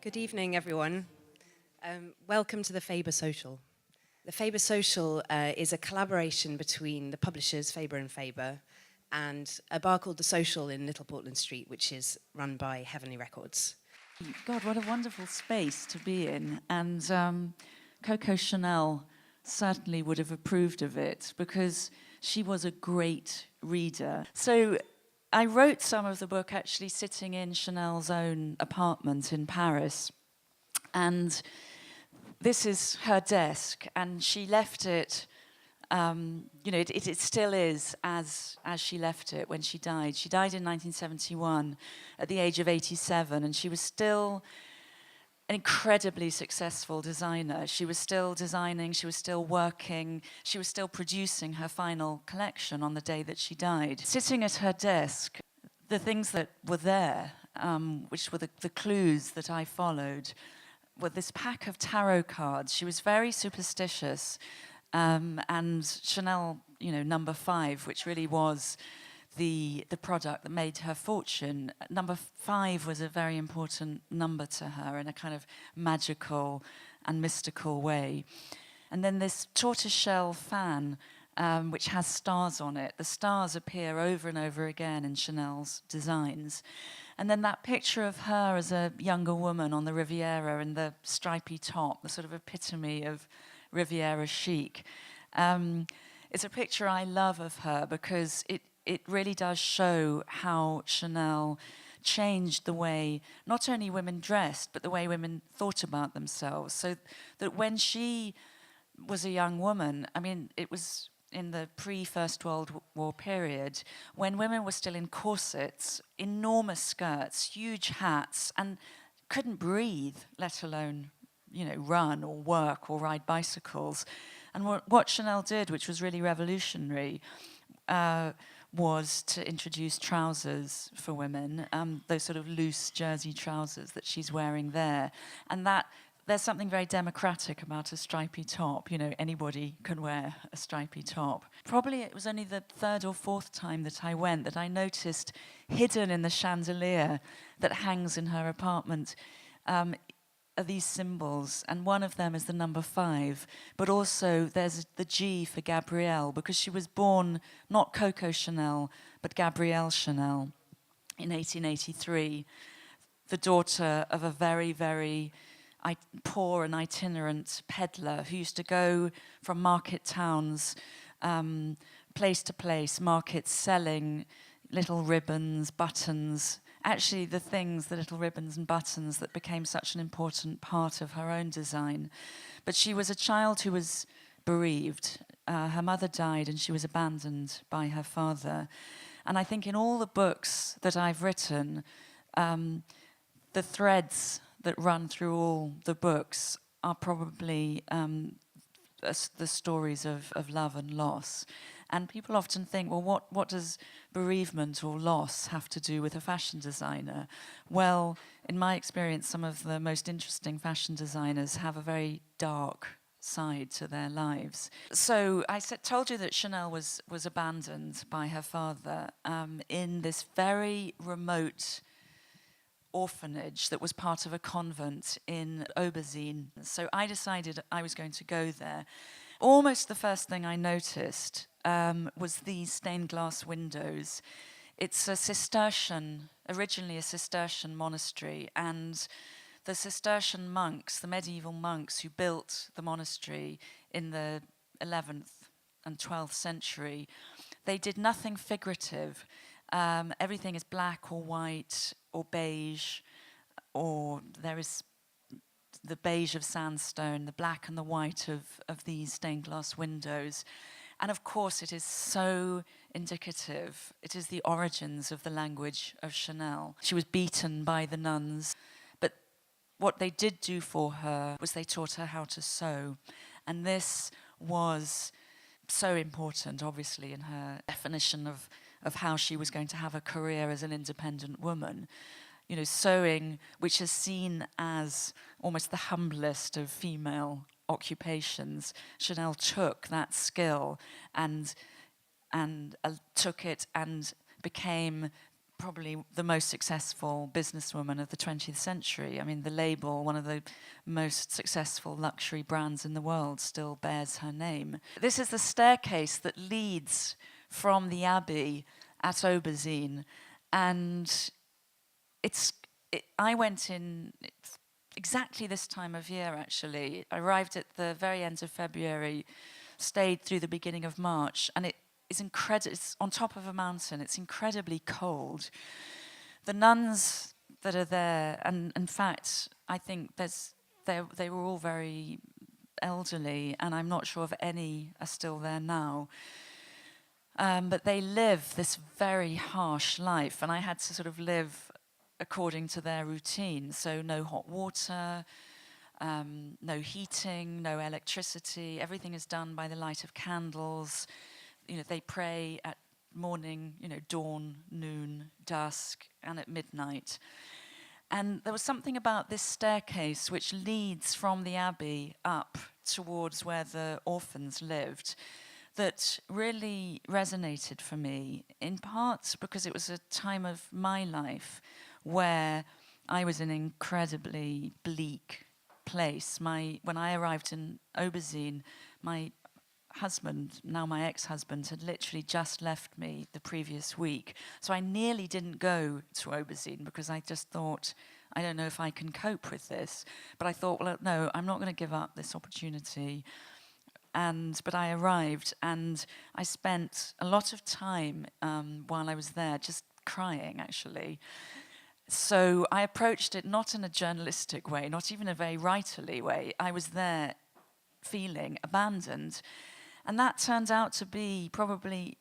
Good evening, everyone. Welcome to the Faber Social. The Faber Social is a collaboration between the publishers Faber and Faber and a bar called The Social in Little Portland Street, which is run by Heavenly Records. God, what a wonderful space to be in. And Coco Chanel certainly would have approved of it because she was a great reader. So I wrote some of the book actually sitting in Chanel's own apartment in Paris. And this is her desk, and she left it, it still is as she left it when she died. She died in 1971 at the age of 87, and she was still an incredibly successful designer. She was still designing, she was still working, she was still producing her final collection on the day that she died. Sitting at her desk, the things that were there, which were the clues that I followed, were this pack of tarot cards. She was very superstitious, and Chanel, number 5, which really was the product that made her fortune. Number 5 was a very important number to her in a kind of magical and mystical way. And then this tortoiseshell fan, which has stars on it. The stars appear over and over again in Chanel's designs. And then that picture of her as a younger woman on the Riviera in the stripy top, the sort of epitome of Riviera chic. It's a picture I love of her because it really does show how Chanel changed the way not only women dressed, but the way women thought about themselves. So that when she was a young woman, it was in the pre-First World War period, when women were still in corsets, enormous skirts, huge hats, and couldn't breathe, let alone, run or work or ride bicycles. And what Chanel did, which was really revolutionary, was to introduce trousers for women, those sort of loose jersey trousers that she's wearing there. And that there's something very democratic about a stripy top. Anybody can wear a stripy top. Probably it was only the 3rd or 4th time that I went that I noticed hidden in the chandelier that hangs in her apartment are these symbols, and one of them is the number 5, but also there's the G for Gabrielle, because she was born not Coco Chanel, but Gabrielle Chanel in 1883, the daughter of a very, very poor and itinerant peddler who used to go from market towns, place to place, markets, selling little ribbons, buttons, actually the little ribbons and buttons that became such an important part of her own design. But she was a child who was bereaved. Her mother died and she was abandoned by her father. And I think in all the books that I've written, the threads that run through all the books are probably the stories of love and loss. And people often think, well, what does bereavement or loss have to do with a fashion designer? Well, in my experience, some of the most interesting fashion designers have a very dark side to their lives. So I told you that Chanel was abandoned by her father in this very remote orphanage that was part of a convent in Aubezine. So I decided I was going to go there. Almost the first thing I noticed was these stained glass windows. It's originally a Cistercian monastery, and the Cistercian monks, the medieval monks who built the monastery in the 11th and 12th century, they did nothing figurative. Everything is black or white or beige, or there is the beige of sandstone, the black and the white of these stained glass windows. And of course it is so indicative. It is the origins of the language of Chanel. She was beaten by the nuns, but what they did do for her was they taught her how to sew. And this was so important, obviously, in her definition of how she was going to have a career as an independent woman. Sewing, which is seen as almost the humblest of female occupations, Chanel took that skill and took it and became probably the most successful businesswoman of the 20th century. I mean, the label, one of the most successful luxury brands in the world, still bears her name. This is the staircase that leads from the Abbey at Aubezine, and I went in exactly this time of year, actually. I arrived at the very end of February, stayed through the beginning of March, and it is incredible. It's on top of a mountain. It's incredibly cold. The nuns that are there, and in fact, I think they were all very elderly, and I'm not sure if any are still there now. But they live this very harsh life, and I had to sort of live according to their routine. So no hot water, no heating, no electricity. Everything is done by the light of candles. You know, they pray at morning, you know, dawn, noon, dusk, and at midnight. And there was something about this staircase which leads from the Abbey up towards where the orphans lived that really resonated for me, in part because it was a time of my life where I was in an incredibly bleak place. When I arrived in Aubezine, my husband, now my ex-husband, had literally just left me the previous week. So I nearly didn't go to Aubezine because I just thought, I don't know if I can cope with this. But I thought, well, no, I'm not going to give up this opportunity. But I arrived, and I spent a lot of time while I was there just crying, actually. So I approached it not in a journalistic way, not even a very writerly way. I was there feeling abandoned. And that turned out to be probably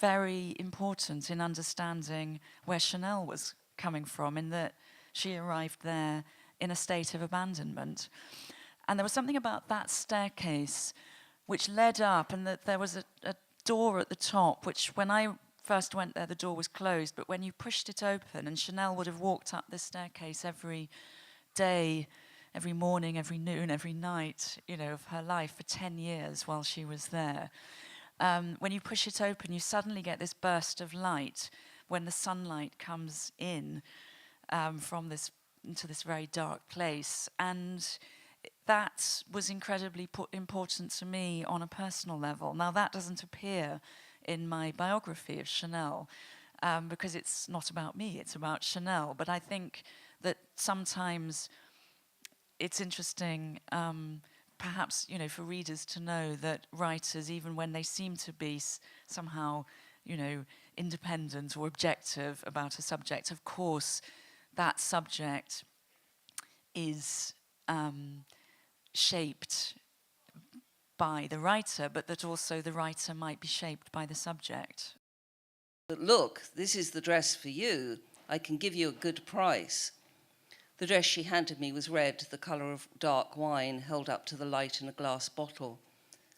very important in understanding where Chanel was coming from, in that she arrived there in a state of abandonment. And there was something about that staircase which led up, and that there was a door at the top, which when I first went there, the door was closed, but when you pushed it open, and Chanel would have walked up this staircase every day, every morning, every noon, every night, you know, of her life for 10 years while she was there. When you push it open, you suddenly get this burst of light when the sunlight comes in into this very dark place. And that was incredibly important to me on a personal level. Now, that doesn't appear in my biography of Chanel because it's not about me, it's about Chanel. But I think that sometimes it's interesting, perhaps, you know, for readers to know that writers, even when they seem to be somehow, you know, independent or objective about a subject, of course, that subject is shaped by the writer, but that also the writer might be shaped by the subject. But look, this is the dress for you. I can give you a good price. The dress she handed me was red, the colour of dark wine held up to the light in a glass bottle.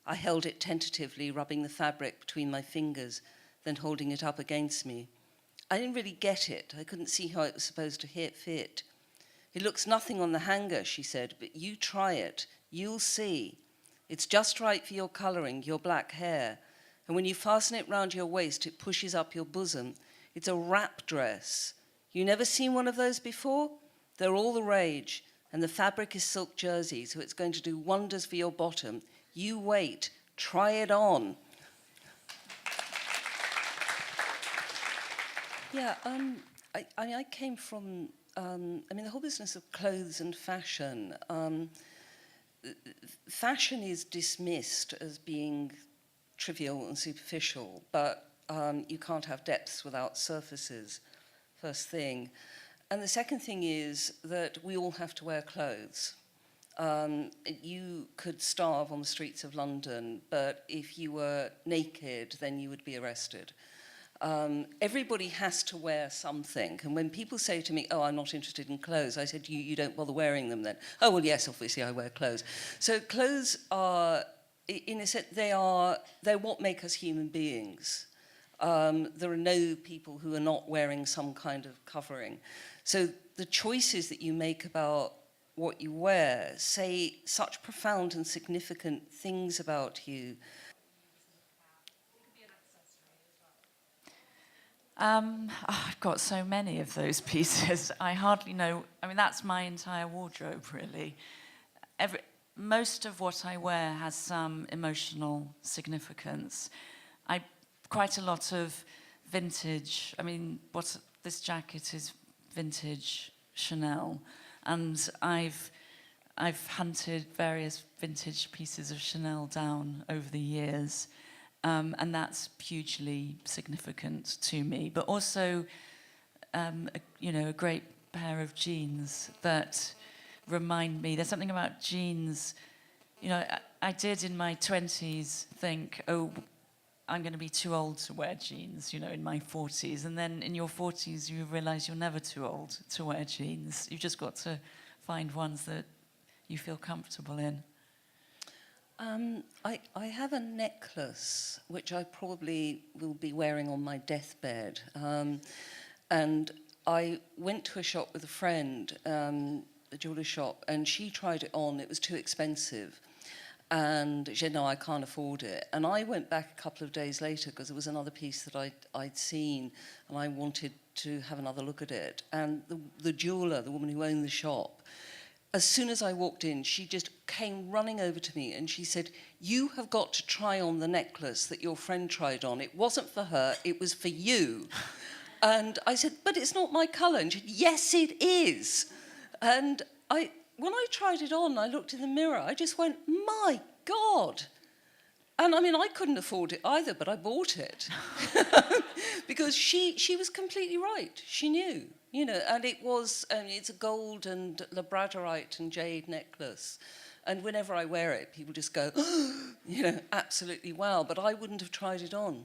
I held it tentatively, rubbing the fabric between my fingers, then holding it up against me. I didn't really get it. I couldn't see how it was supposed to fit. It looks nothing on the hanger, she said, but you try it. You'll see. It's just right for your colouring, your black hair. And when you fasten it round your waist, it pushes up your bosom. It's a wrap dress. You never seen one of those before? They're all the rage. And the fabric is silk jersey, so it's going to do wonders for your bottom. You wait. Try it on. Yeah, I came from, the whole business of clothes and fashion. Fashion is dismissed as being trivial and superficial, but you can't have depths without surfaces, first thing. And the second thing is that we all have to wear clothes. You could starve on the streets of London, but if you were naked, then you would be arrested. Everybody has to wear something. And when people say to me, oh, I'm not interested in clothes, I said, you don't bother wearing them then. Oh, well, yes, obviously I wear clothes. So clothes are, in a sense, they're what make us human beings. There are no people who are not wearing some kind of covering. So the choices that you make about what you wear say such profound and significant things about you. I've got so many of those pieces. I hardly know. I mean, that's my entire wardrobe, really. Most of what I wear has some emotional significance. Quite a lot of vintage. I mean, this jacket is vintage Chanel, and I've hunted various vintage pieces of Chanel down over the years. And that's hugely significant to me. But also, a great pair of jeans that remind me. There's something about jeans. I did in my 20s think, oh, I'm going to be too old to wear jeans, in my 40s. And then in your 40s, you realise you're never too old to wear jeans. You've just got to find ones that you feel comfortable in. I have a necklace which I probably will be wearing on my deathbed. And I went to a shop with a friend, a jeweler's shop, and she tried it on. It was too expensive. And she said, no, I can't afford it. And I went back a couple of days later because there was another piece that I'd seen, and I wanted to have another look at it. And the jeweler, the woman who owned the shop, as soon as I walked in, she just came running over to me and she said, you have got to try on the necklace that your friend tried on. It wasn't for her, it was for you. And I said, but it's not my colour. And she said, yes, it is. And when I tried it on, I looked in the mirror, I just went, my God. And I mean, I couldn't afford it either, but I bought it. Because she was completely right. She knew. And it's a gold and labradorite and jade necklace. And whenever I wear it, people just go, absolutely wow. But I wouldn't have tried it on.